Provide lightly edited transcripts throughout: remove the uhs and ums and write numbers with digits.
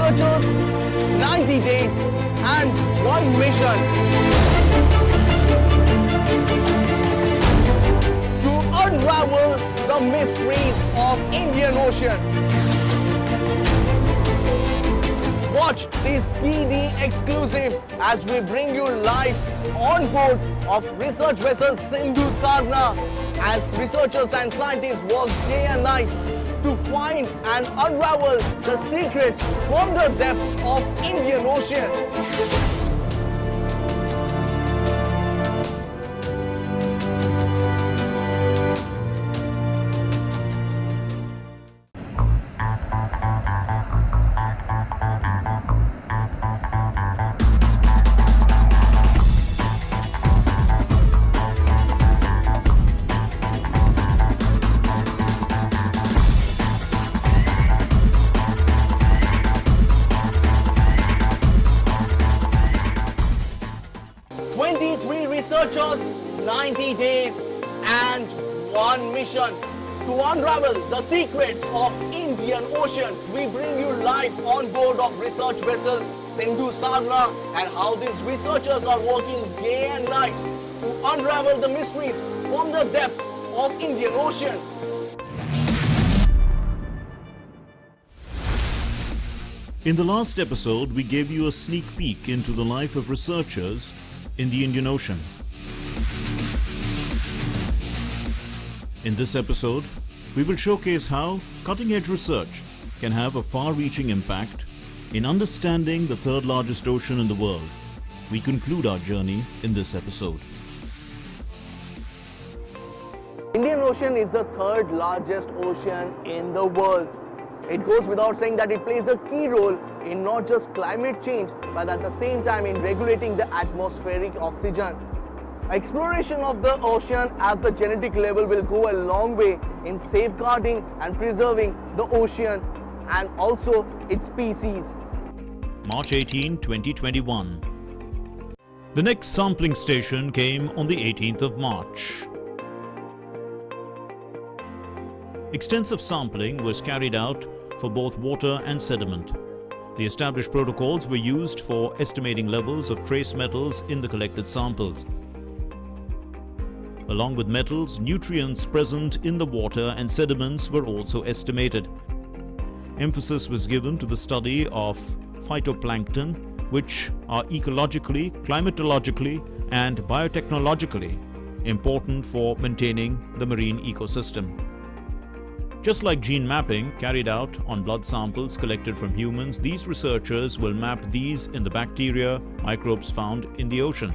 researchers, 90 days and one mission to unravel the mysteries of Indian Ocean. Watch this DD exclusive as we bring you live on board of research vessel Sindhu Sadhana as researchers and scientists work day and night to find and unravel the secrets from the depths of Indian Ocean. Researchers, 90 days and one mission to unravel the secrets of Indian Ocean. We bring you live on board of research vessel Sindhu Sadhana and how these researchers are working day and night to unravel the mysteries from the depths of Indian Ocean. In the last episode, we gave you a sneak peek into the life of researchers in the Indian Ocean. In this episode, we will showcase how cutting-edge research can have a far-reaching impact in understanding the third largest ocean in the world. We conclude our journey in this episode. Indian Ocean is the third largest ocean in the world. It goes without saying that it plays a key role in not just climate change, but at the same time in regulating the atmospheric oxygen. Exploration of the ocean at the genetic level will go a long way in safeguarding and preserving the ocean and also its species. March 18, 2021. The next sampling station came on the 18th of March. Extensive sampling was carried out for both water and sediment. The established protocols were used for estimating levels of trace metals in the collected samples. Along with metals, nutrients present in the water and sediments were also estimated. Emphasis was given to the study of phytoplankton, which are ecologically, climatologically, and biotechnologically important for maintaining the marine ecosystem. Just like gene mapping carried out on blood samples collected from humans, these researchers will map these in the bacteria, microbes found in the ocean.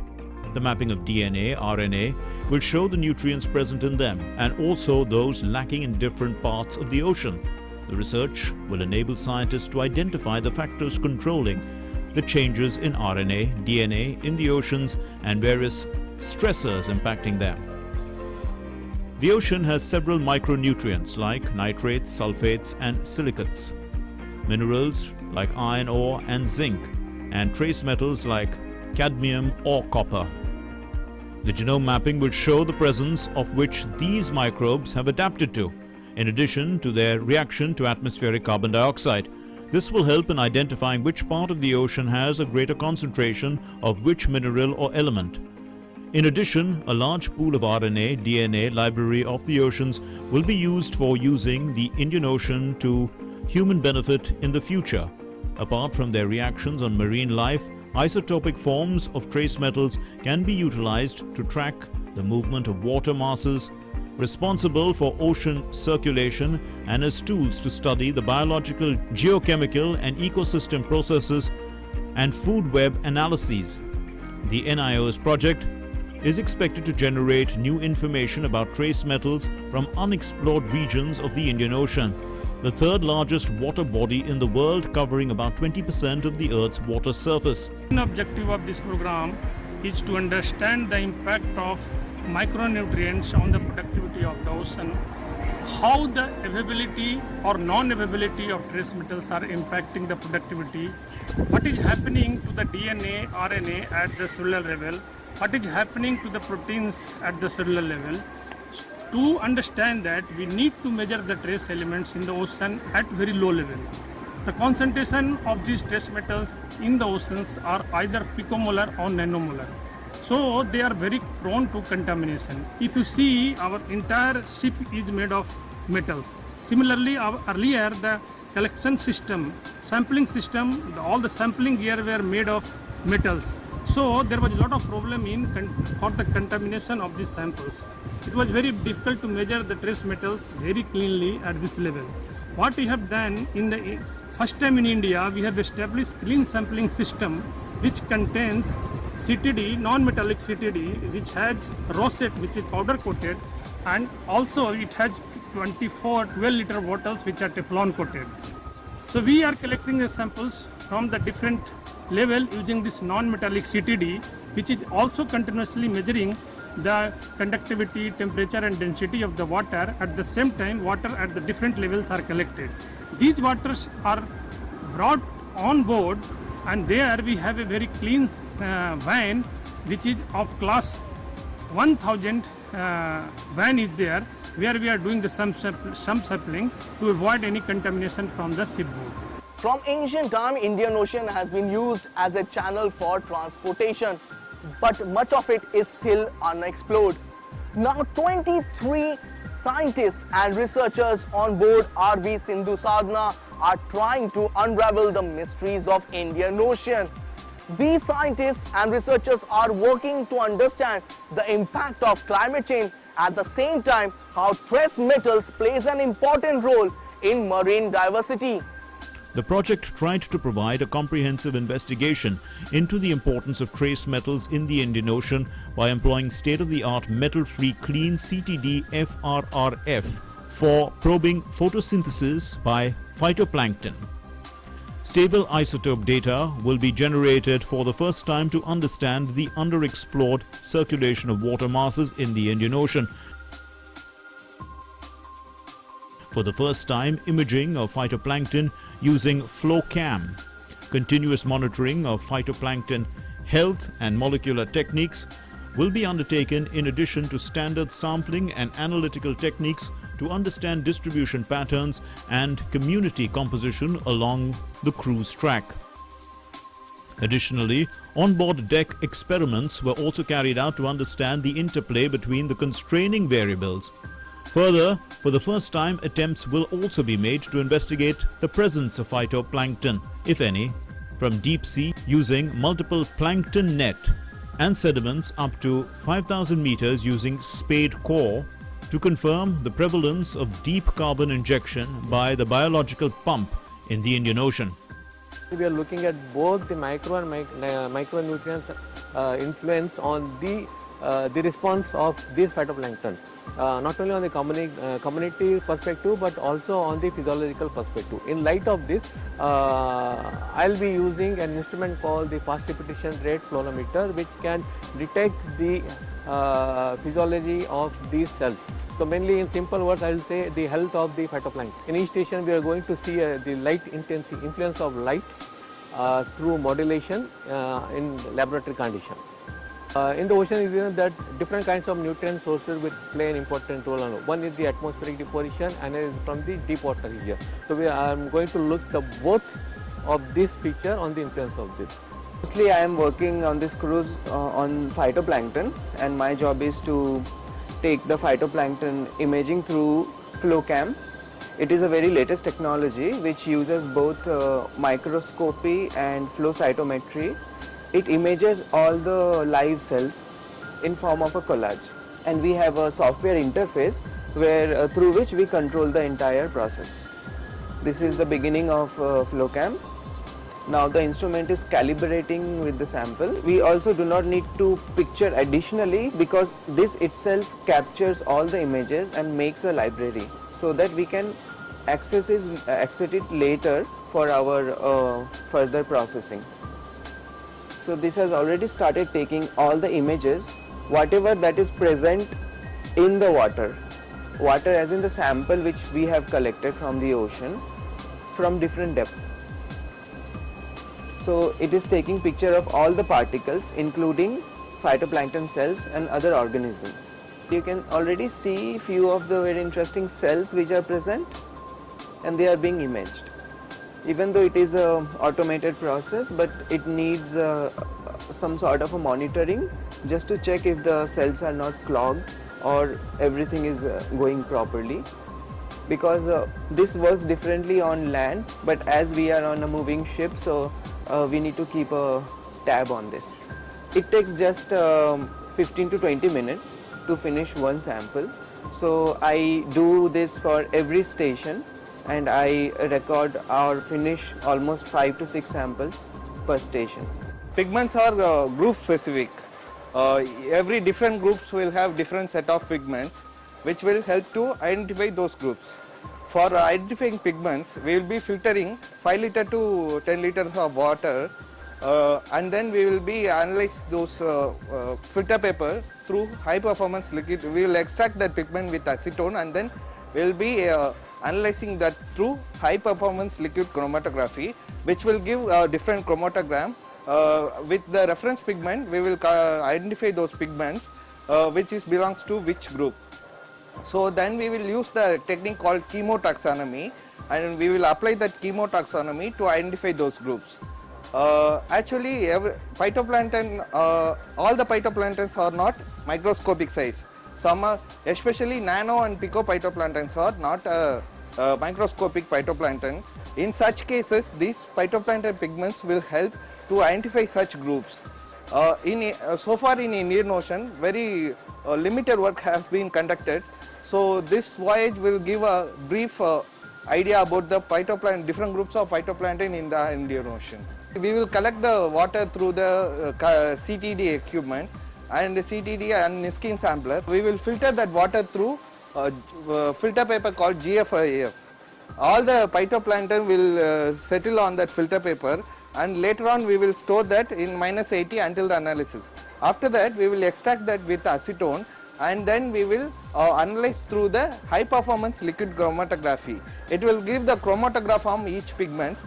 The mapping of DNA, RNA will show the nutrients present in them and also those lacking in different parts of the ocean. The research will enable scientists to identify the factors controlling the changes in RNA, DNA in the oceans and various stressors impacting them. The ocean has several micronutrients like nitrates, sulfates and silicates, minerals like iron ore and zinc, and trace metals like cadmium or copper. The genome mapping will show the presence of which these microbes have adapted to, in addition to their reaction to atmospheric carbon dioxide. This will help in identifying which part of the ocean has a greater concentration of which mineral or element. In addition, a large pool of RNA, DNA library of the oceans will be used for using the Indian Ocean to human benefit in the future. Apart from their reactions on marine life, isotopic forms of trace metals can be utilized to track the movement of water masses, responsible for ocean circulation, and as tools to study the biological, geochemical, and ecosystem processes and food web analyses. The NIO's project is expected to generate new information about trace metals from unexplored regions of the Indian Ocean, the third largest water body in the world, covering about 20% of the Earth's water surface. The objective of this program is to understand the impact of micronutrients on the productivity of the ocean, how the availability or non-availability of trace metals are impacting the productivity, what is happening to the DNA, RNA at the cellular level, what is happening to the proteins at the cellular level. To understand that, we need to measure the trace elements in the ocean at very low level. the concentration of these trace metals in the oceans are either picomolar or nanomolar. So they are very prone to contamination. If you see, our entire ship is made of metals. Similarly, earlier the collection system, sampling system, all the sampling gear were made of metals. So there was a lot of problem for the contamination of these samples. It was very difficult to measure the trace metals very cleanly at this level. What we have done in the first time in India, we have established clean sampling system which contains CTD, non-metallic CTD, which has rosette, which is powder coated, and also it has 24 12-liter bottles which are Teflon coated. So we are collecting the samples from the different level using this non-metallic CTD, which is also continuously measuring the conductivity, temperature and density of the water. At the same time, water at the different levels are collected. These waters are brought on board, and there we have a very clean van which is of class 1000 van is there, where we are doing the some sampling to avoid any contamination from the shipboard. From ancient time, Indian Ocean has been used as a channel for transportation, but much of it is still unexplored. Now 23 scientists and researchers on board RV Sindhu Sadhana are trying to unravel the mysteries of Indian Ocean. These scientists and researchers are working to understand the impact of climate change, at the same time how trace metals plays an important role in marine diversity. The project tried to provide a comprehensive investigation into the importance of trace metals in the Indian Ocean by employing state-of-the-art metal-free clean CTD FRRF for probing photosynthesis by phytoplankton. Stable isotope data will be generated for the first time to understand the underexplored circulation of water masses in the Indian Ocean. For the first time, imaging of phytoplankton using Flowcam, continuous monitoring of phytoplankton health and molecular techniques will be undertaken in addition to standard sampling and analytical techniques to understand distribution patterns and community composition along the cruise track. Additionally, on-board deck experiments were also carried out to understand the interplay between the constraining variables. Further, for the first time, attempts will also be made to investigate the presence of phytoplankton, if any, from deep sea using multiple plankton net and sediments up to 5,000 meters using spade core to confirm the prevalence of deep carbon injection by the biological pump in the Indian Ocean. We are looking at both the micro and micronutrients influence on the response of these phytoplankton, not only on the community perspective but also on the physiological perspective. In light of this, I'll be using an instrument called the fast repetition rate fluorometer, which can detect the physiology of these cells. So mainly in simple words, I will say the health of the phytoplankton. In each station, we are going to see the light intensity, influence of light through modulation in laboratory condition. In the ocean, you know that different kinds of nutrient sources will play an important role. One is the atmospheric deposition, and is from the deep water region. So I am going to look the both of this feature on the influence of this. Mostly I am working on this cruise on phytoplankton, and my job is to take the phytoplankton imaging through Flowcam. It is a very latest technology which uses both microscopy and flow cytometry. It images all the live cells in form of a collage, and we have a software interface where through which we control the entire process. This is the beginning of Flowcam. Now the instrument is calibrating with the sample. We also do not need to picture additionally, because this itself captures all the images and makes a library, so that we can access it later for our further processing. So this has already started taking all the images, whatever that is present in the water as in the sample which we have collected from the ocean from different depths. So it is taking picture of all the particles, including phytoplankton cells and other organisms. You can already see few of the very interesting cells which are present, and they are being imaged. even though it is a automated process, but it needs some sort of a monitoring just to check if the cells are not clogged or everything is going properly. Because this works differently on land, but as we are on a moving ship, so we need to keep a tab on this. It takes just 15 to 20 minutes to finish one sample. So I do this for every station, and I record or finish almost 5 to 6 samples per station. Pigments are group specific. Every different groups will have different set of pigments which will help to identify those groups. For identifying pigments, we will be filtering 5 liter to 10 liters of water, and then we will be analyze those filter paper through high performance liquid. We will extract that pigment with acetone, and then we will be analyzing that through high performance liquid chromatography, which will give a different chromatogram. With the reference pigment, we will identify those pigments which belongs to which group. So then we will use the technique called chemotaxonomy, and we will apply that chemotaxonomy to identify those groups. Actually, phytoplankton, all the phytoplanktons are not microscopic size. Some are, especially nano and pico phytoplanktons, are not microscopic phytoplankton. In such cases, these phytoplankton pigments will help to identify such groups. So far in Indian Ocean, very limited work has been conducted. So this voyage will give a brief idea about the phytoplankton, different groups of phytoplankton in the Indian Ocean. We will collect the water through the CTD equipment and the CTD and Niskin sampler. We will filter that water through filter paper called GFIF. All the phytoplankton will settle on that filter paper, and later on we will store that in -80 until the analysis. After that, we will extract that with acetone, and then we will analyze through the high performance liquid chromatography. It will give the chromatograph on each pigment.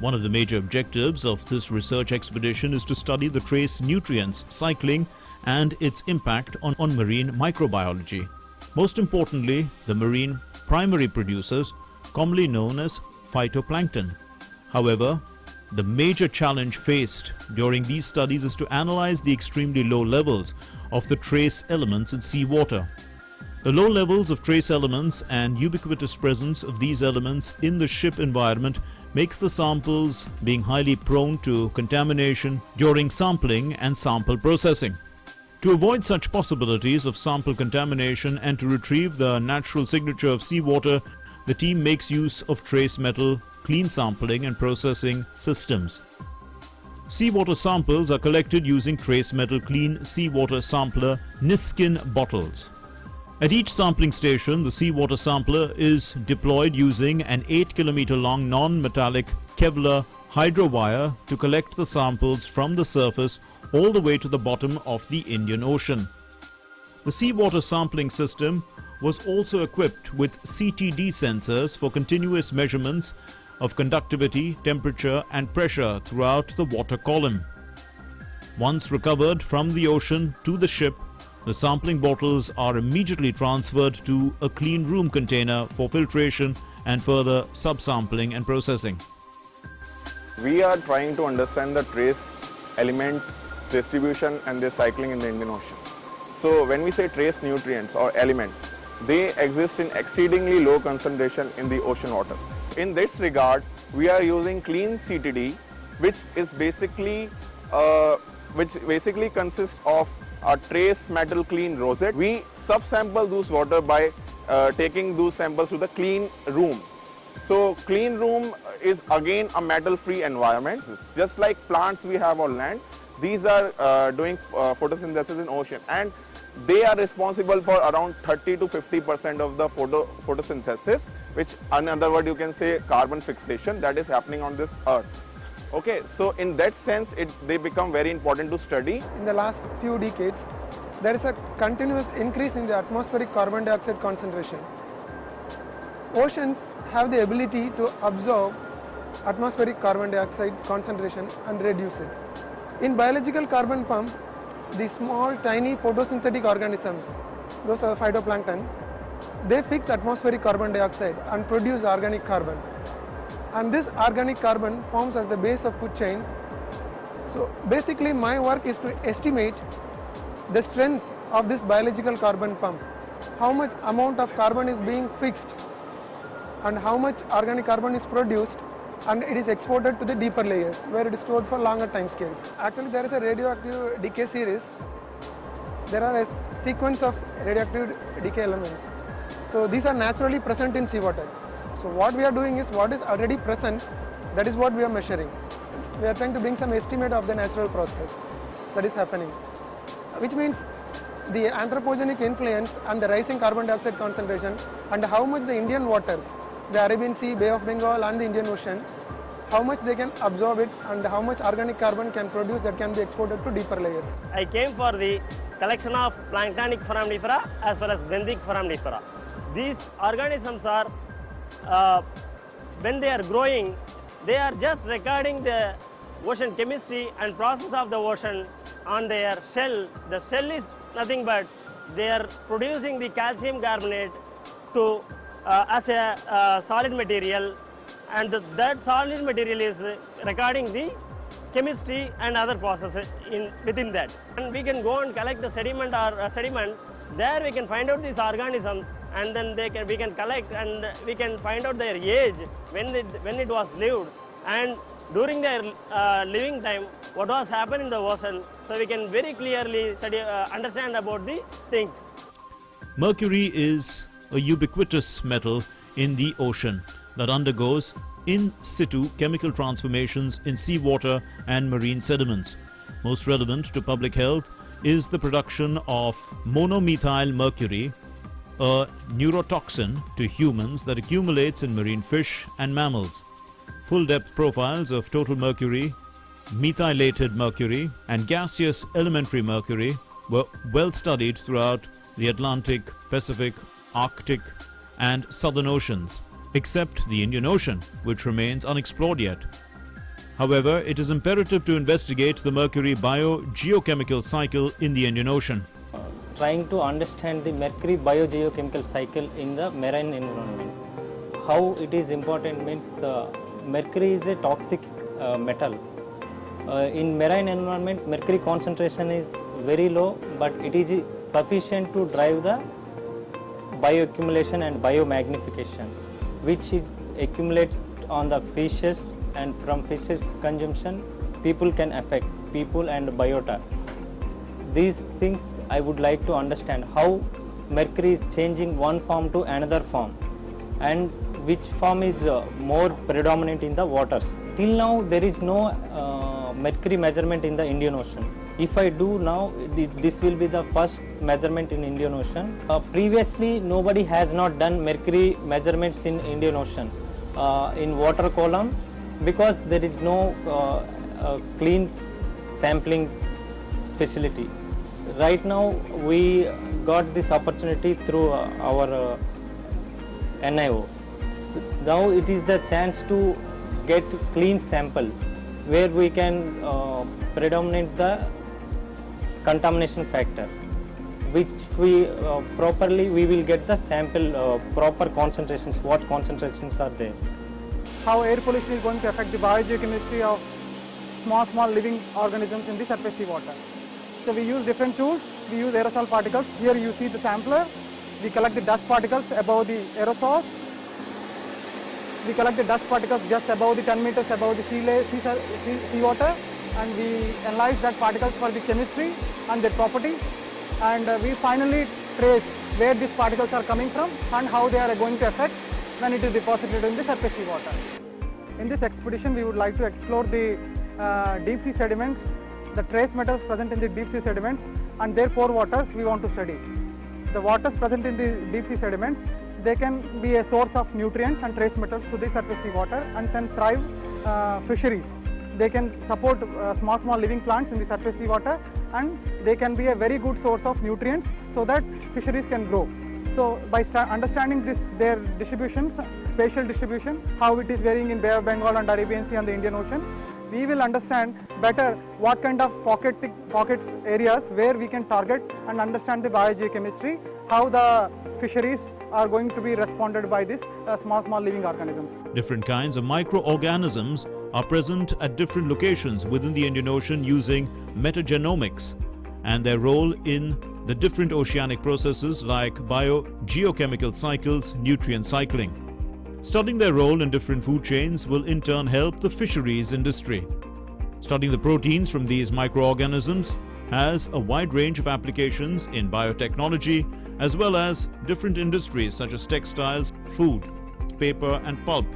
One of the major objectives of this research expedition is to study the trace nutrients cycling and its impact on marine microbiology. Most importantly, the marine primary producers, commonly known as phytoplankton. However, the major challenge faced during these studies is to analyze the extremely low levels of the trace elements in seawater. The low levels of trace elements and ubiquitous presence of these elements in the ship environment makes the samples being highly prone to contamination during sampling and sample processing. To avoid such possibilities of sample contamination and to retrieve the natural signature of seawater, the team makes use of trace metal clean sampling and processing systems. Seawater samples are collected using trace metal clean seawater sampler Niskin bottles. At each sampling station, the seawater sampler is deployed using an 8 km long non-metallic Kevlar hydro wire to collect the samples from the surface all the way to the bottom of the Indian Ocean. The seawater sampling system was also equipped with CTD sensors for continuous measurements of conductivity, temperature and pressure throughout the water column. Once recovered from the ocean to the ship, the sampling bottles are immediately transferred to a clean room container for filtration and further subsampling and processing. We are trying to understand the trace element distribution and their cycling in the Indian Ocean. So when we say trace nutrients or elements, they exist in exceedingly low concentration in the ocean water. In this regard, we are using clean CTD, which basically consists of a trace metal clean rosette. We subsample those water by taking those samples to the clean room. So clean room is again a metal free environment. Just like plants we have on land, these are doing photosynthesis in ocean, and they are responsible for around 30 to 50% of the photosynthesis, which in other words you can say carbon fixation that is happening on this earth. Okay, so in that sense they become very important to study. In the last few decades, there is a continuous increase in the atmospheric carbon dioxide concentration. Oceans have the ability to absorb atmospheric carbon dioxide concentration and reduce it. In biological carbon pump, the small tiny photosynthetic organisms, those are phytoplankton, they fix atmospheric carbon dioxide and produce organic carbon. And this organic carbon forms as the base of food chain. So basically my work is to estimate the strength of this biological carbon pump, how much amount of carbon is being fixed and how much organic carbon is produced, and it is exported to the deeper layers where it is stored for longer time scales. Actually there is a radioactive decay series. There are a sequence of radioactive decay elements. So these are naturally present in seawater. So what we are doing is what is already present, that is what we are measuring. We are trying to bring some estimate of the natural process that is happening, which means the anthropogenic influence and the rising carbon dioxide concentration and how much the Indian waters, the Arabian Sea, Bay of Bengal and the Indian Ocean, how much they can absorb it and how much organic carbon can produce that can be exported to deeper layers. I came for the collection of planktonic foraminifera as well as benthic foraminifera. These organisms are, when they are growing, they are just recording the ocean chemistry and process of the ocean on their shell. The shell is nothing but they are producing the calcium carbonate to as a solid material, and that solid material is recording the chemistry and other processes within that. And we can go and collect the sediment there we can find out these organisms, and then we can collect and we can find out their age, when it was lived, and during their living time what was happening in the ocean, so we can very clearly understand about the things. Mercury is a ubiquitous metal in the ocean that undergoes in situ chemical transformations in seawater and marine sediments. Most relevant to public health is the production of monomethyl mercury, a neurotoxin to humans that accumulates in marine fish and mammals. Full-depth profiles of total mercury, methylated mercury and gaseous elementary mercury were well studied throughout the Atlantic, Pacific, Arctic and Southern Oceans, except the Indian Ocean, which remains unexplored yet. However, it is imperative to investigate the mercury biogeochemical cycle in the Indian Ocean. Trying to understand the mercury biogeochemical cycle in the marine environment. How it is important means mercury is a toxic metal. In marine environment, mercury concentration is very low, but it is sufficient to drive the bioaccumulation and biomagnification, which is accumulate on the fishes, and from fishes consumption people can affect people and biota. These things I would like to understand, how mercury is changing one form to another form and which form is more predominant in the waters. Till now there is no mercury measurement in the Indian Ocean. If I do now, this will be the first measurement in Indian Ocean. Previously nobody has not done mercury measurements in Indian Ocean in water column, because there is no clean sampling facility. Right now we got this opportunity through our NIO. Now it is the chance to get clean sample where we can predominate the contamination factor, which we properly we will get the sample proper concentrations, what concentrations are there. How air pollution is going to affect the biogeochemistry of small living organisms in the surface seawater. So we use different tools. We use aerosol particles. Here you see the sampler. We collect the dust particles above the aerosols. We collect the dust particles just above the 10 meters above the seawater, and we analyze that particles for the chemistry and their properties, and we finally trace where these particles are coming from and how they are going to affect when it is deposited in the surface seawater. In this expedition we would like to explore the deep sea sediments, the trace metals present in the deep sea sediments and their pore waters we want to study. The waters present in the deep sea sediments, they can be a source of nutrients and trace metals to the surface seawater and can thrive fisheries. They can support small living plants in the surface seawater, and they can be a very good source of nutrients so that fisheries can grow. So by understanding their distributions, spatial distribution, how it is varying in Bay of Bengal and Arabian Sea and the Indian Ocean, we will understand better what kind of pockets areas where we can target and understand the biogeochemistry, how the fisheries are going to be responded by these small living organisms. Different kinds of microorganisms are present at different locations within the Indian Ocean using metagenomics, and their role in the different oceanic processes like biogeochemical cycles, nutrient cycling. Studying their role in different food chains will in turn help the fisheries industry. Studying the proteins from these microorganisms has a wide range of applications in biotechnology as well as different industries such as textiles, food, paper and pulp.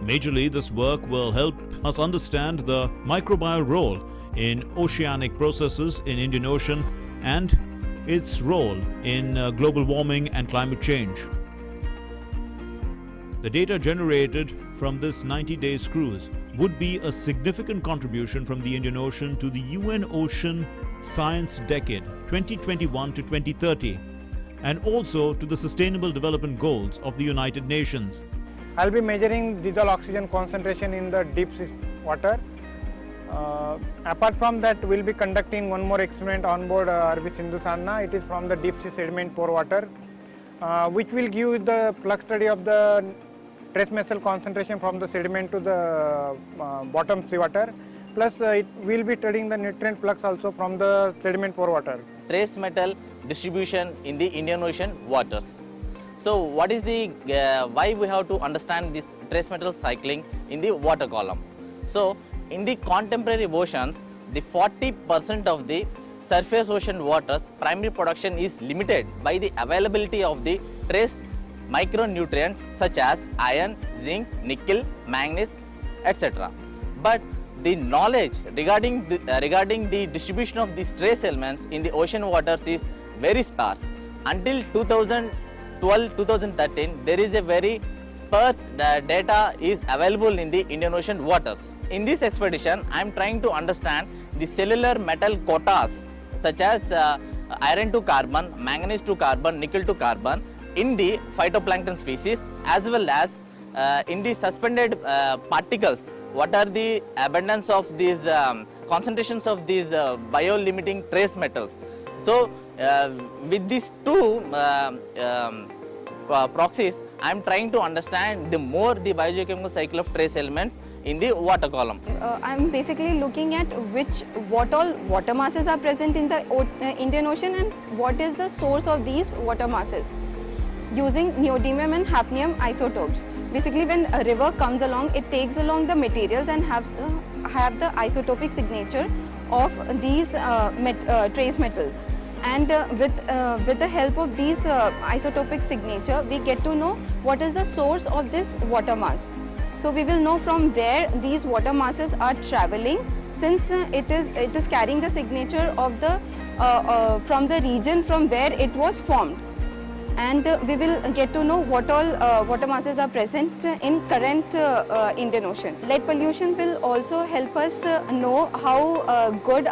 Majorly, this work will help us understand the microbial role in oceanic processes in Indian Ocean and its role in global warming and climate change. The data generated from this 90 days cruise would be a significant contribution from the Indian Ocean to the UN Ocean Science Decade 2021 to 2030 and also to the Sustainable Development Goals of the United Nations. I'll be measuring dissolved oxygen concentration in the deep sea water. Apart from that, we'll be conducting one more experiment on board RV Sindhu Sadhana. It is from the deep sea sediment pore water, which will give the plug study of the trace metal concentration from the sediment to the bottom sea water. Plus, it will be studying the nutrient flux also from the sediment pore water. Trace metal distribution in the Indian Ocean waters. So, what is the why we have to understand this trace metal cycling in the water column? So, in the contemporary oceans, the 40% of the surface ocean waters primary production is limited by the availability of the trace micronutrients such as iron, zinc, nickel, manganese, etc. But the knowledge regarding the distribution of these trace elements in the ocean waters is very sparse. Until 2012-2013, there is a very sparse data is available in the Indian Ocean waters. In this expedition, I am trying to understand the cellular metal quotas such as iron to carbon, manganese to carbon, nickel to carbon in the phytoplankton species as well as in the suspended particles. What are the abundance of these concentrations of these bio-limiting trace metals? So, with these two proxies, I am trying to understand the biogeochemical cycle of trace elements in the water column. I am basically looking at what all water masses are present in the Indian Ocean and what is the source of these water masses using neodymium and hafnium isotopes. Basically, when a river comes along, it takes along the materials and have the isotopic signature of these trace metals. And with the help of these isotopic signature, we get to know what is the source of this water mass. So we will know from where these water masses are traveling, since it is carrying the signature of the from the region from where it was formed. And we will get to know what all water masses are present in current Indian Ocean. Lead pollution will also help us know how good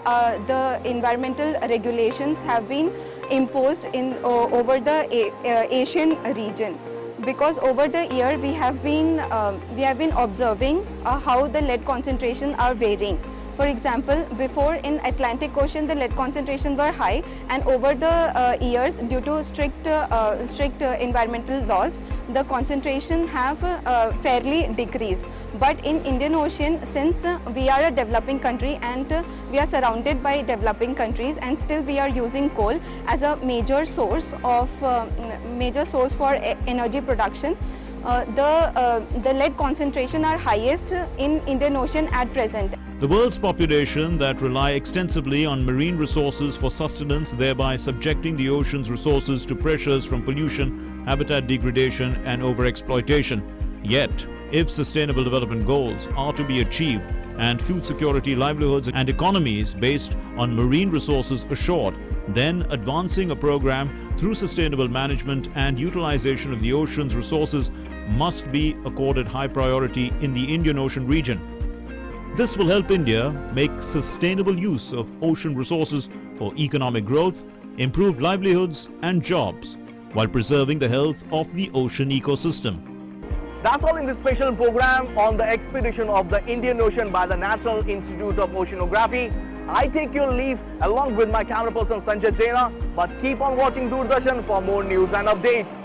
the environmental regulations have been imposed in over the Asian region. Because over the year we have been observing how the lead concentration are varying. For example, before in Atlantic Ocean the lead concentration were high, and over the years due to strict environmental laws, the concentration have fairly decreased. But in Indian Ocean, since we are a developing country and we are surrounded by developing countries, and still we are using coal as a major source for energy production, the lead concentration are highest in Indian Ocean at present. The world's population that rely extensively on marine resources for sustenance, thereby subjecting the ocean's resources to pressures from pollution, habitat degradation and overexploitation. Yet, if sustainable development goals are to be achieved and food security, livelihoods and economies based on marine resources assured, then advancing a program through sustainable management and utilization of the ocean's resources must be accorded high priority in the Indian Ocean region. This will help India make sustainable use of ocean resources for economic growth, improved livelihoods and jobs, while preserving the health of the ocean ecosystem. That's all in this special program on the expedition of the Indian Ocean by the National Institute of Oceanography. I take your leave along with my camera person Sanjay Jaina, but keep on watching Doordarshan for more news and updates.